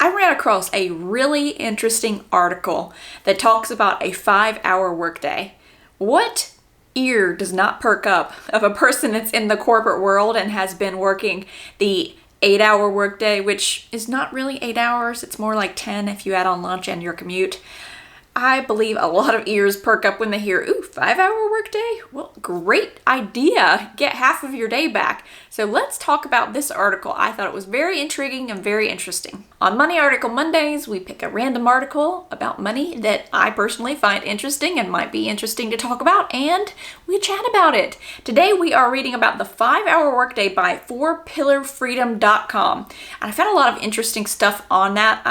I ran across a really interesting article that talks about a 5-hour workday. What ear does not perk up of a person that's in the corporate world and has been working the 8-hour workday, which is not really 8 hours, it's more like 10 if you add on lunch and your commute. I believe a lot of ears perk up when they hear, ooh, 5-hour workday? Well, great idea. Get half of your day back. So let's talk about this article. I thought it was very intriguing and very interesting. On Money Article Mondays, we pick a random article about money that I personally find interesting and might be interesting to talk about, and we chat about it. Today we are reading about the 5-hour workday by 4pillarfreedom.com. And I found a lot of interesting stuff on that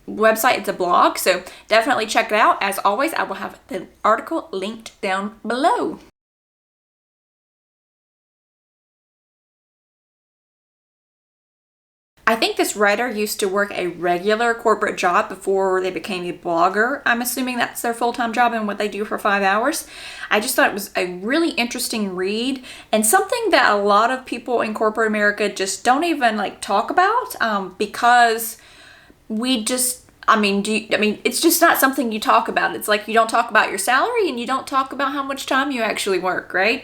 website. It's a blog, so definitely check it out. As always, I will have the article linked down below. I think this writer used to work a regular corporate job before they became a blogger. I'm assuming that's their full-time job and what they do for 5 hours. I just thought it was a really interesting read and something that a lot of people in corporate America just don't even talk about because we just, it's just not something you talk about. It's like you don't talk about your salary and you don't talk about how much time you actually work, right?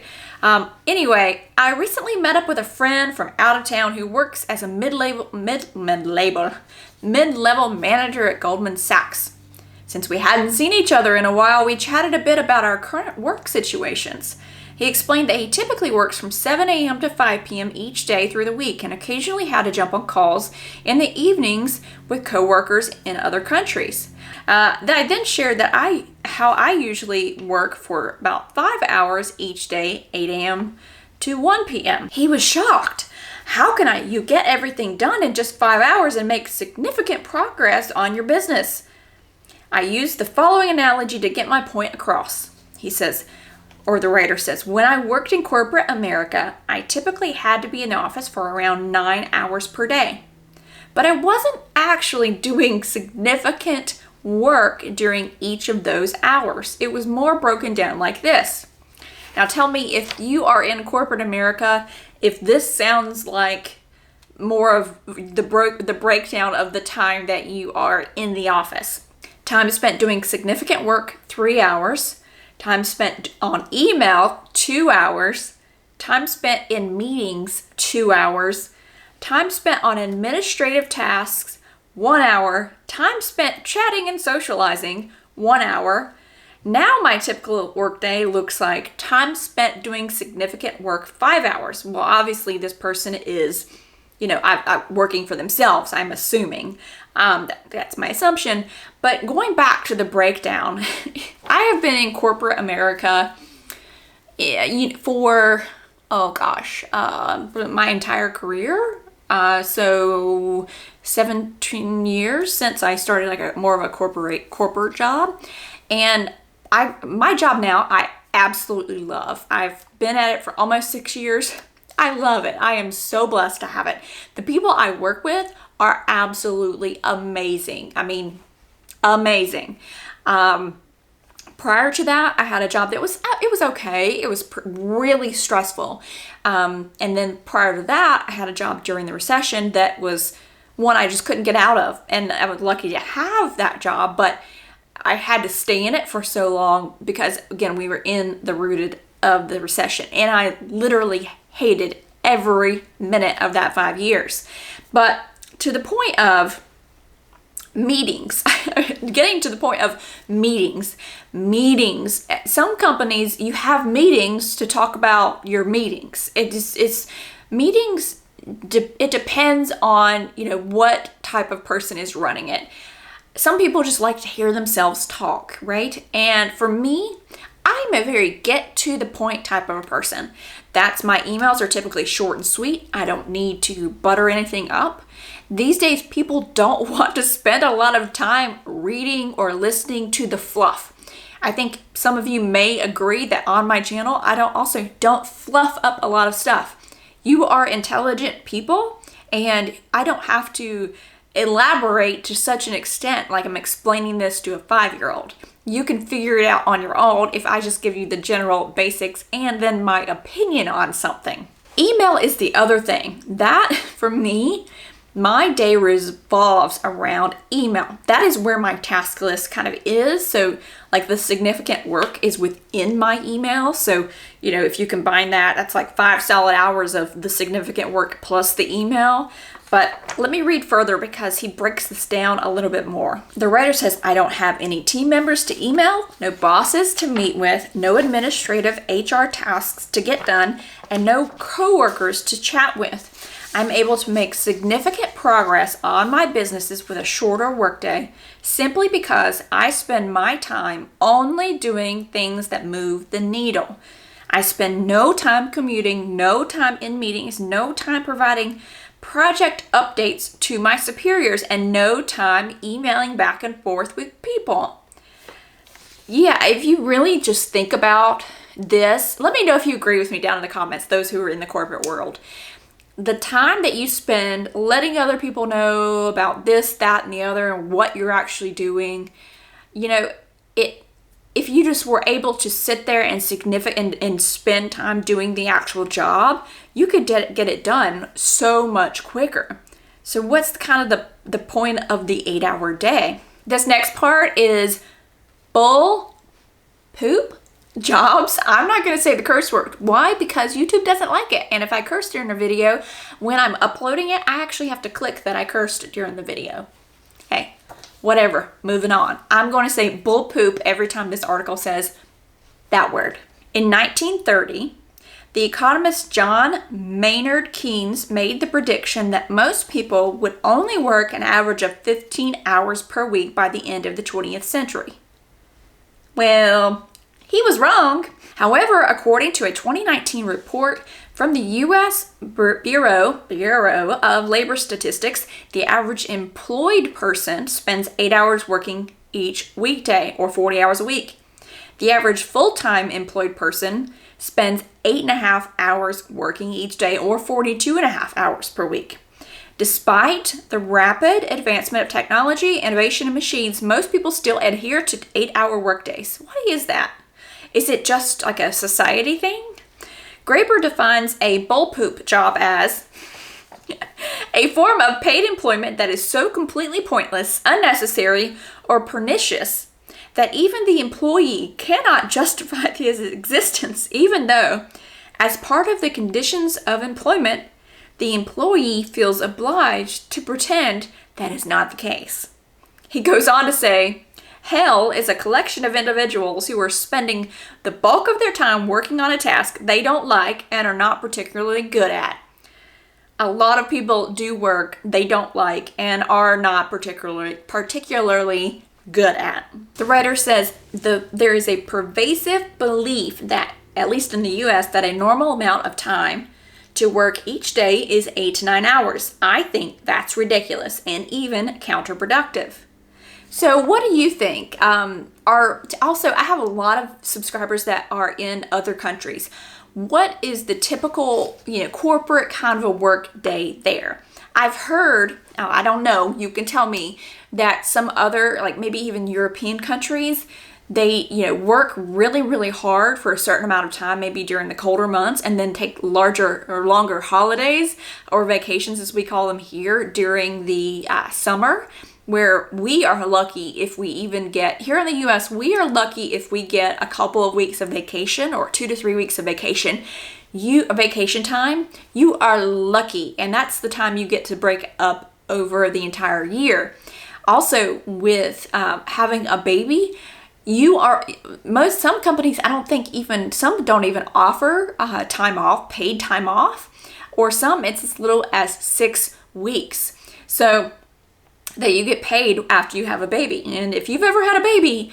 Anyway, I recently met up with a friend from out of town who works as a mid-level manager at Goldman Sachs. Since we hadn't seen each other in a while, we chatted a bit about our current work situations. He explained that he typically works from 7 a.m. to 5 p.m. each day through the week and occasionally had to jump on calls in the evenings with coworkers in other countries. I then shared that how I usually work for about 5 hours each day, 8 a.m. to 1 p.m. He was shocked. How can you get everything done in just 5 hours and make significant progress on your business? I used the following analogy to get my point across. He says, or the writer says, when I worked in corporate America, I typically had to be in the office for around 9 hours per day. But I wasn't actually doing significant work during each of those hours. It was more broken down like this. Now tell me if you are in corporate America, if this sounds like more of the breakdown of the time that you are in the office. Time spent doing significant work, 3 hours. Time spent on email, 2 hours. Time spent in meetings, 2 hours. Time spent on administrative tasks, 1 hour. Time spent chatting and socializing, 1 hour. Now my typical workday looks like time spent doing significant work, 5 hours. Well, obviously this person is, working for themselves, I'm assuming. That's my assumption. But going back to the breakdown, I have been in corporate America for, my entire career. So 17 years since I started more of a corporate job. And my job now, I absolutely love. I've been at it for almost 6 years. I love it. I am so blessed to have it. The people I work with are absolutely amazing. Amazing. Prior to that, I had a job that was okay. It was really stressful. And then prior to that, I had a job during the recession that was one I just couldn't get out of. And I was lucky to have that job, but I had to stay in it for so long because, again, we were in the rooted of the recession. And I literally hated every minute of that 5 years. But to the point of meetings, getting to the point of meetings, some companies, you have meetings to talk about your meetings. It's meetings, it depends on, what type of person is running it. Some people just like to hear themselves talk, right? And for me, I'm a very get to the point type of a person. My emails are typically short and sweet. I don't need to butter anything up. These days, people don't want to spend a lot of time reading or listening to the fluff. I think some of you may agree that on my channel, I don't fluff up a lot of stuff. You are intelligent people, and I don't have to elaborate to such an extent like I'm explaining this to a 5-year-old. You can figure it out on your own if I just give you the general basics and then my opinion on something. Email is the other thing. That, for me, My day revolves around email. That is where my task list kind of is. So like the significant work is within my email. So, you know, if you combine that, that's like 5 solid hours of the significant work plus the email. But let me read further because he breaks this down a little bit more. The writer says, I don't have any team members to email, no bosses to meet with, no administrative HR tasks to get done, and no coworkers to chat with. I'm able to make significant progress on my businesses with a shorter workday simply because I spend my time only doing things that move the needle. I spend no time commuting, no time in meetings, no time providing project updates to my superiors, and no time emailing back and forth with people. Yeah, if you really just think about this, let me know if you agree with me down in the comments, those who are in the corporate world. The time that you spend letting other people know about this, that, and the other, and what you're actually doing, you know, if you just were able to sit there and spend time doing the actual job, you could get it done so much quicker. So what's kind of the point of the 8-hour day? This next part is bull poop jobs. I'm not going to say the curse word. Why? Because YouTube doesn't like it. And if I curse during a video, when I'm uploading it, I actually have to click that I cursed during the video. Hey, whatever. Moving on. I'm going to say bull poop every time this article says that word. In 1930, the economist John Maynard Keynes made the prediction that most people would only work an average of 15 hours per week by the end of the 20th century. Well, he was wrong. However, according to a 2019 report from the U.S. Bureau of Labor Statistics, the average employed person spends 8 hours working each weekday, or 40 hours a week. The average full-time employed person spends 8.5 hours working each day, or 42.5 hours per week. Despite the rapid advancement of technology, innovation, and machines, most people still adhere to 8-hour workdays. Why is that? Is it just like a society thing? Graeber defines a bull poop job as a form of paid employment that is so completely pointless, unnecessary, or pernicious that even the employee cannot justify his existence, even though, as part of the conditions of employment, the employee feels obliged to pretend that is not the case. He goes on to say, hell is a collection of individuals who are spending the bulk of their time working on a task they don't like and are not particularly good at. A lot of people do work they don't like and are not particularly good at. The writer says there is a pervasive belief that, at least in the U.S., that a normal amount of time to work each day is 8 to 9 hours. I think that's ridiculous and even counterproductive. So what do you think? Also, I have a lot of subscribers that are in other countries. What is the typical, corporate kind of a work day there? I've heard, I don't know, you can tell me, that some other, like maybe even European countries, they, work really, really hard for a certain amount of time, maybe during the colder months, and then take larger or longer holidays or vacations, as we call them here, during the summer, where we are lucky if we even get, here in the U.S., we are lucky if we get a couple of weeks of vacation or 2 to 3 weeks of vacation. Vacation time, you are lucky, and that's the time you get to break up over the entire year. Also, with having a baby, some companies, I don't think even, some don't even offer time off, paid time off, or some it's as little as 6 weeks. So that you get paid after you have a baby. And if you've ever had a baby,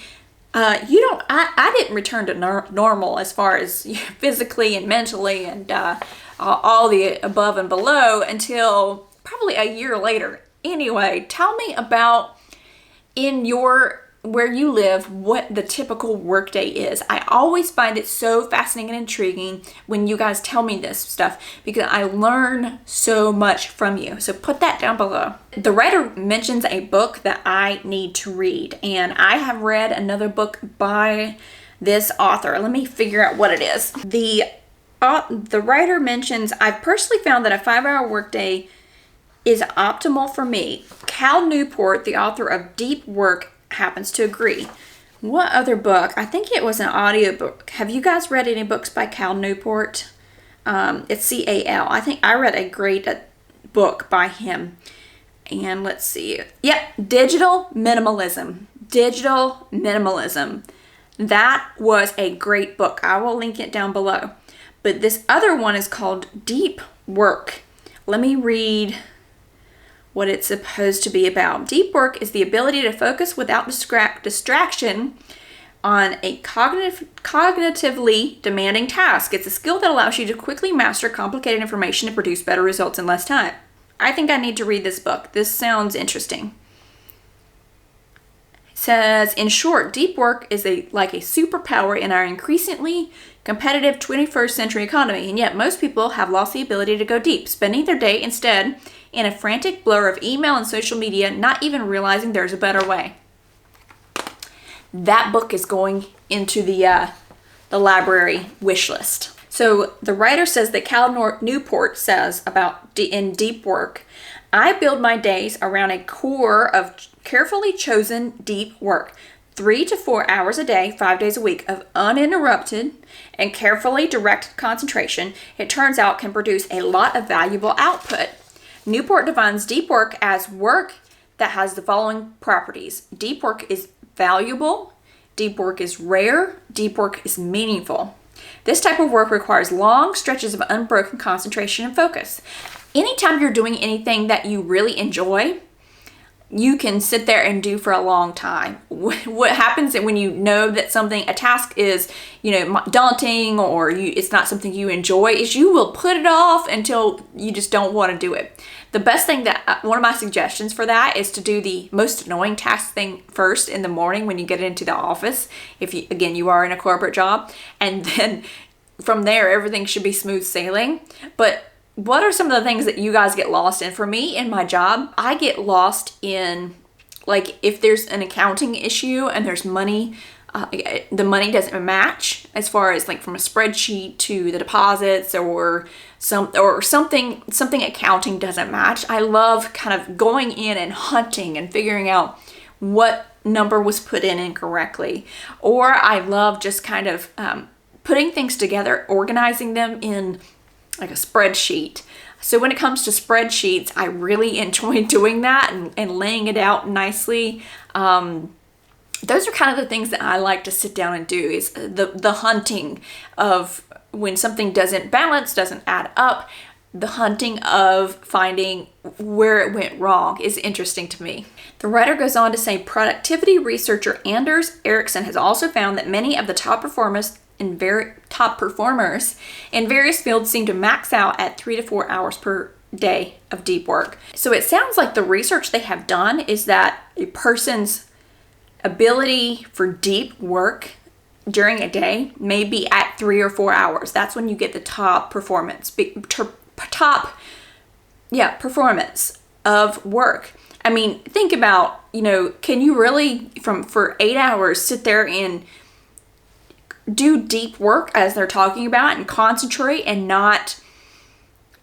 I didn't return to normal as far as physically and mentally and all the above and below until probably a year later. Anyway, tell me about where you live, what the typical workday is. I always find it so fascinating and intriguing when you guys tell me this stuff because I learn so much from you. So put that down below. The writer mentions a book that I need to read, and I have read another book by this author. Let me figure out what it is. The writer mentions, I've personally found that a 5-hour workday is optimal for me. Cal Newport, the author of Deep Work, happens to agree. What other book? I think it was an audiobook. Have you guys read any books by Cal Newport? It's C-A-L. I think I read a great book by him. And let's see. Yep, Digital Minimalism. Digital Minimalism. That was a great book. I will link it down below. But this other one is called Deep Work. Let me read what it's supposed to be about. Deep work is the ability to focus without distraction on a cognitively demanding task. It's a skill that allows you to quickly master complicated information and produce better results in less time. I think I need to read this book. This sounds interesting. It says, in short, deep work is like a superpower in our increasingly competitive 21st century economy, and yet most people have lost the ability to go deep, spending their day instead in a frantic blur of email and social media, not even realizing there's a better way. That book is going into the library wish list. So the writer says that Cal Newport says about in Deep Work, I build my days around a core of carefully chosen deep work, 3 to 4 hours a day, 5 days a week of uninterrupted and carefully directed concentration. It turns out can produce a lot of valuable output. Newport defines deep work as work that has the following properties. Deep work is valuable, deep work is rare, deep work is meaningful. This type of work requires long stretches of unbroken concentration and focus. Anytime you're doing anything that you really enjoy, you can sit there and do for a long time. What happens when you know that a task is, daunting or it's not something you enjoy, is you will put it off until you just don't want to do it. The best thing one of my suggestions for that is to do the most annoying task thing first in the morning when you get into the office. If you are in a corporate job, and then from there, everything should be smooth sailing. But what are some of the things that you guys get lost in? For me, in my job, I get lost in, if there's an accounting issue and there's money, the money doesn't match as far as from a spreadsheet to the deposits or something accounting doesn't match. I love kind of going in and hunting and figuring out what number was put in incorrectly. Or I love just kind of putting things together, organizing them in a spreadsheet. So when it comes to spreadsheets, I really enjoy doing that and laying it out nicely. Those are kind of the things that I like to sit down and do, is the hunting of when something doesn't balance, doesn't add up. The hunting of finding where it went wrong is interesting to me. The writer goes on to say, productivity researcher Anders Ericsson has also found that many of the top performers in various fields seem to max out at 3 to 4 hours per day of deep work. So it sounds like the research they have done is that a person's ability for deep work during a day may be at 3 or 4 hours. That's when you get the top performance of work. I mean, think about, can you really for 8 hours sit there and do deep work as they're talking about and concentrate and not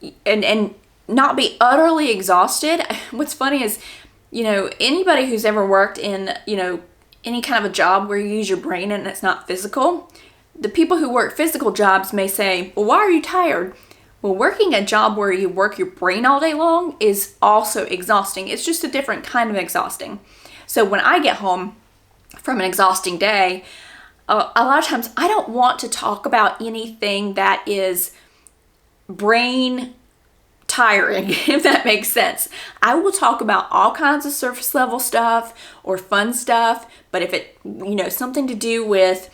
be utterly exhausted? What's funny is, anybody who's ever worked in, any kind of a job where you use your brain and it's not physical, the people who work physical jobs may say, well, why are you tired? Well, working a job where you work your brain all day long is also exhausting. It's just a different kind of exhausting. So when I get home from an exhausting day, a lot of times I don't want to talk about anything that is brain tiring, if that makes sense. I will talk about all kinds of surface level stuff or fun stuff, but if it, something to do with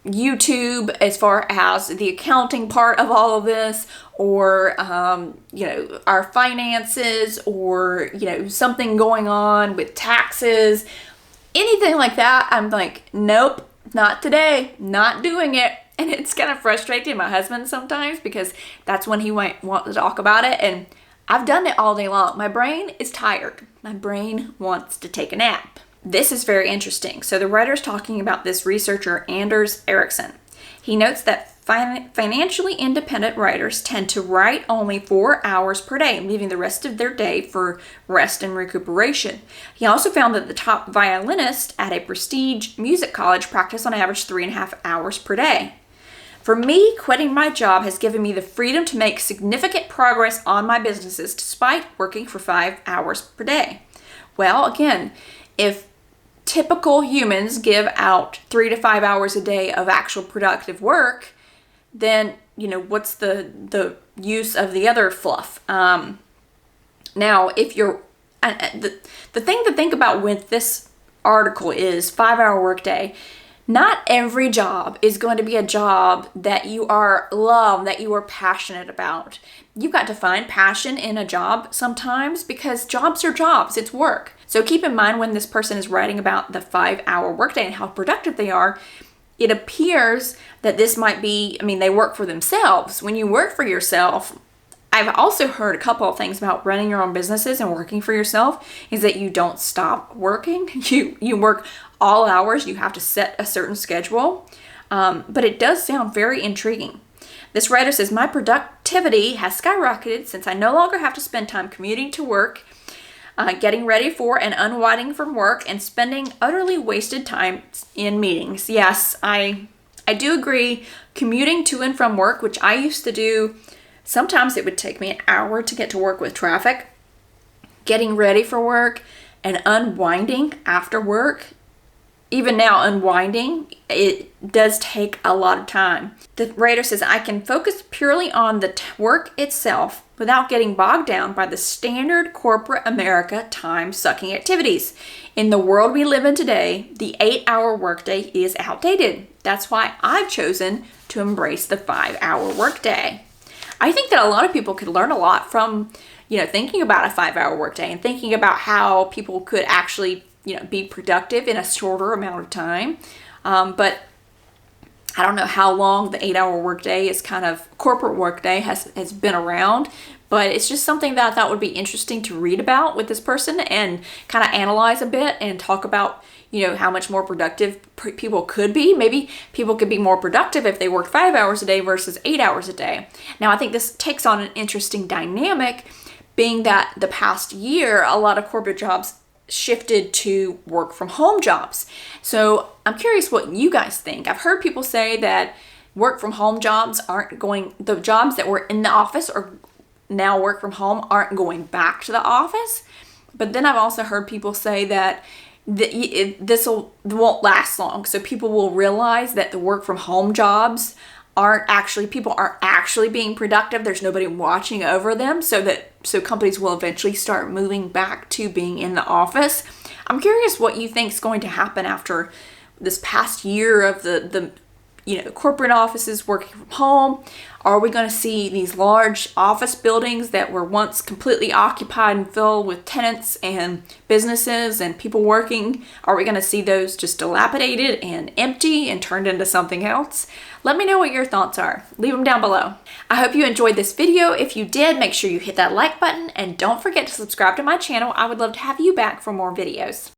YouTube as far as the accounting part of all of this, or our finances, or something going on with taxes, anything like that, I'm like, nope, not today, not doing it. And it's kind of frustrating my husband sometimes, because that's when he might want to talk about it, and I've done it all day long. My brain is tired. My brain wants to take a nap. This is very interesting. So the writer's talking about this researcher, Anders Ericsson. He notes that Financially independent writers tend to write only 4 hours per day, leaving the rest of their day for rest and recuperation. He also found that the top violinists at a prestige music college practice on average 3.5 hours per day. For me, quitting my job has given me the freedom to make significant progress on my businesses despite working for 5 hours per day. Well, again, if typical humans give out 3 to 5 hours a day of actual productive work, then, what's the use of the other fluff? Now, if you're, the thing to think about with this article is 5-hour workday. Not every job is going to be a job that you love, that you are passionate about. You've got to find passion in a job sometimes because jobs are jobs, it's work. So keep in mind when this person is writing about the 5-hour workday and how productive they are, it appears that this might be, they work for themselves. When you work for yourself, I've also heard a couple of things about running your own businesses and working for yourself is that you don't stop working. You work all hours. You have to set a certain schedule. But it does sound very intriguing. This writer says, my productivity has skyrocketed since I no longer have to spend time commuting to work, getting ready for and unwinding from work, and spending utterly wasted time in meetings. Yes, I do agree. Commuting to and from work, which I used to do, sometimes it would take me an hour to get to work with traffic. Getting ready for work and unwinding after work, even now unwinding, it does take a lot of time. The writer says, I can focus purely on the work itself without getting bogged down by the standard corporate America time-sucking activities. In the world we live in today, the 8-hour workday is outdated. That's why I've chosen to embrace the 5-hour workday. I think that a lot of people could learn a lot from, thinking about a 5-hour workday and thinking about how people could actually, be productive in a shorter amount of time. But I don't know how long the 8-hour workday is corporate workday has been around, but it's just something that I thought would be interesting to read about with this person and kind of analyze a bit and talk about, how much more productive people could be. Maybe people could be more productive if they work 5 hours a day versus 8 hours a day. Now, I think this takes on an interesting dynamic, being that the past year, a lot of corporate jobs shifted to work from home jobs. So I'm curious what you guys think. I've heard people say that work from home jobs the jobs that were in the office or now work from home aren't going back to the office. But then I've also heard people say that this won't last long. So people will realize that the work from home jobs people aren't actually being productive. There's nobody watching over them, so companies will eventually start moving back to being in the office. I'm curious what you think is going to happen after this past year of the corporate offices working from home. Are we going to see these large office buildings that were once completely occupied and filled with tenants and businesses and people working? Are we going to see those just dilapidated and empty and turned into something else? Let me know what your thoughts are. Leave them down below. I hope you enjoyed this video. If you did, make sure you hit that like button and don't forget to subscribe to my channel. I would love to have you back for more videos.